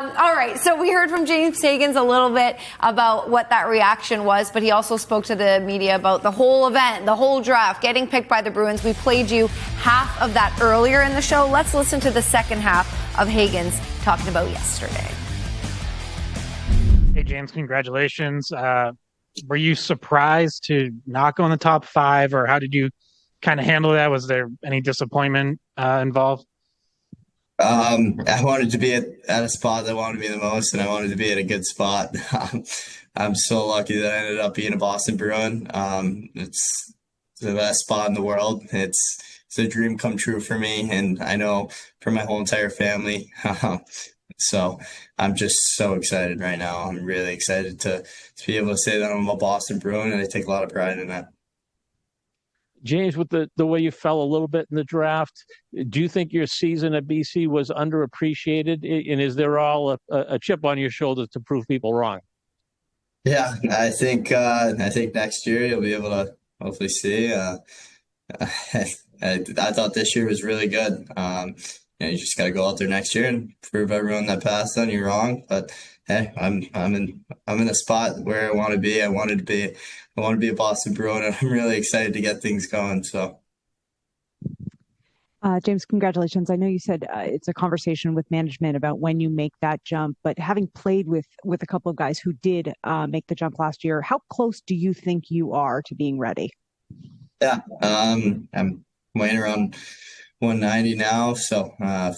All right, so we heard from James Hagens a little bit about what that reaction was, but he also spoke to the media about the whole event, the whole draft, getting picked by the Bruins. We played you half of that earlier in the show. Let's listen to the second half of Hagens talking about yesterday. Hey, James, congratulations. Were you surprised to not go in the top 5, or how did you kind of handle that? Was there any disappointment involved? I wanted to be at a spot that I wanted to be the most, and I wanted to be at a good spot. I'm so lucky that I ended up being a Boston Bruin. It's the best spot in the world. It's a dream come true for me, and I know for my whole entire family. So I'm just so excited right now. I'm really excited to be able to say that I'm a Boston Bruin, and I take a lot of pride in that. James, with the way you fell a little bit in the draft, do you think your season at BC was underappreciated? And is there all a chip on your shoulder to prove people wrong? Yeah, I think next year you'll be able to hopefully see. I thought this year was really good. You just got to go out there next year and prove everyone that passed on you wrong. But hey, I'm in a spot where I want to be. I want to be a Boston Bruin, and I'm really excited to get things going. So, James, congratulations. I know you said it's a conversation with management about when you make that jump, but having played with a couple of guys who did make the jump last year, how close do you think you are to being ready? Yeah, I'm weighing around 190 now. So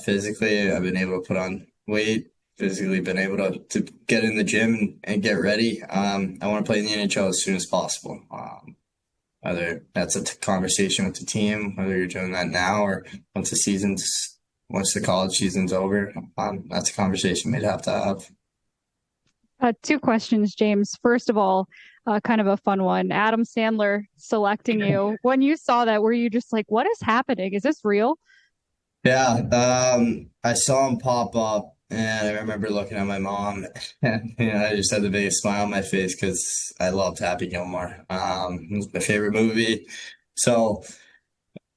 physically, I've been able to put on weight. Physically been able to get in the gym and get ready. I want to play in the NHL as soon as possible. Whether that's a conversation with the team, whether you're doing that now or once the college season's over, that's a conversation we'd have to have. 2 questions, James. First of all, kind of a fun one. Adam Sandler selecting you. When you saw that, were you just like, what is happening? Is this real? Yeah, I saw him pop up. And I remember looking at my mom, and I just had the biggest smile on my face because I loved Happy Gilmore. It was my favorite movie, so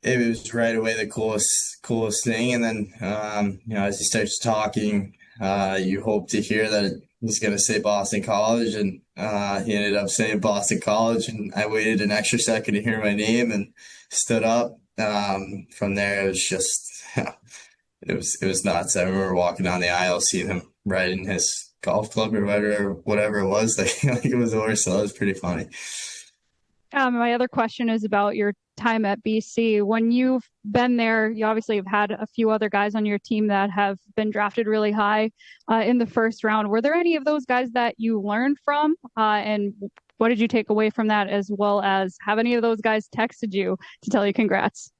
it was right away the coolest thing. And then, as he starts talking, you hope to hear that he's going to say Boston College, and he ended up saying Boston College, and I waited an extra second to hear my name and stood up. From there, it was just. It was nuts. I remember walking down the aisle, seeing him riding his golf club or whatever it was. Like it was the worst. So that was pretty funny. My other question is about your time at BC. When you've been there, you obviously have had a few other guys on your team that have been drafted really high in the first round. Were there any of those guys that you learned from? And what did you take away from that, as well as have any of those guys texted you to tell you congrats?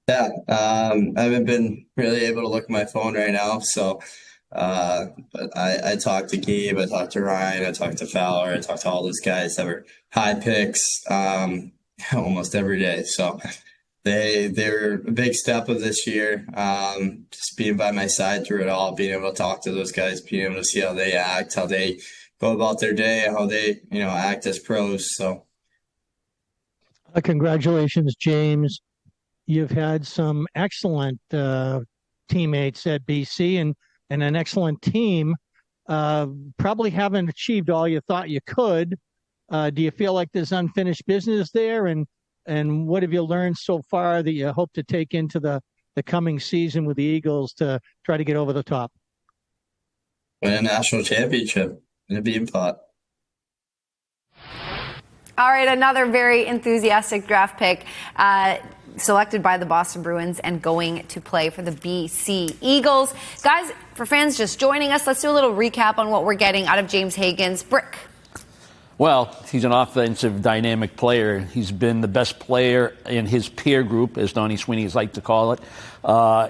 Yeah, I haven't been really able to look at my phone right now. So, but I talked to Gabe, I talked to Ryan, I talked to Fowler, I talked to all those guys that were high picks almost every day. So they're a big step of this year. Just being by my side through it all, being able to talk to those guys, being able to see how they act, how they go about their day, how they act as pros. So, congratulations, James. You've had some excellent teammates at BC and an excellent team. Probably haven't achieved all you thought you could. Do you feel like there's unfinished business there? And what have you learned so far that you hope to take into the coming season with the Eagles to try to get over the top? Win a national championship in a beam pot. All right, another very enthusiastic draft pick. Selected by the Boston Bruins and going to play for the BC Eagles. Guys, for fans just joining us, let's do a little recap on what we're getting out of James Hagens. Brick. Well, he's an offensive dynamic player. He's been the best player in his peer group, as Donnie Sweeney's like to call it.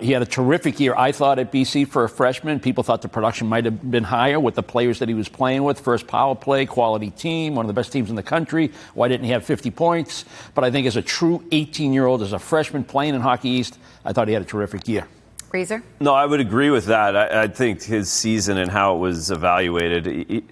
He had a terrific year, I thought, at BC for a freshman. People thought the production might have been higher with the players that he was playing with. First power play, quality team, one of the best teams in the country. Why didn't he have 50 points? But I think as a true 18-year-old, as a freshman playing in Hockey East, I thought he had a terrific year. Reeser? No, I would agree with that. I think his season and how it was evaluated,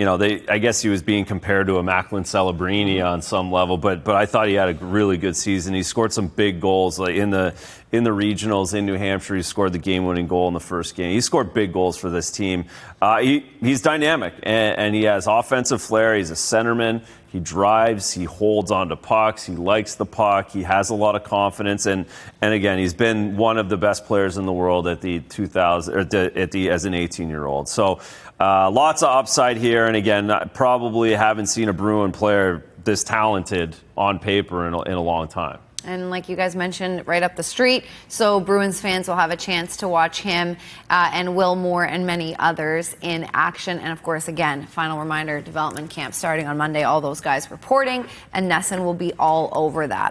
I guess he was being compared to a Macklin Celebrini on some level, but I thought he had a really good season. He scored some big goals. Like in the in the regionals in New Hampshire. He scored the game-winning goal in the first game. He scored big goals for this team. He's dynamic, and he has offensive flair. He's a centerman. He drives. He holds onto pucks. He likes the puck. He has a lot of confidence, and again, he's been one of the best players in the world at the 2000 or as an 18-year-old. So lots of upside here, and again, probably haven't seen a Bruin player this talented on paper in a long time. And like you guys mentioned, right up the street. So Bruins fans will have a chance to watch him and Will Moore and many others in action. And of course, again, final reminder, development camp starting on Monday. All those guys reporting, and NESN will be all over that.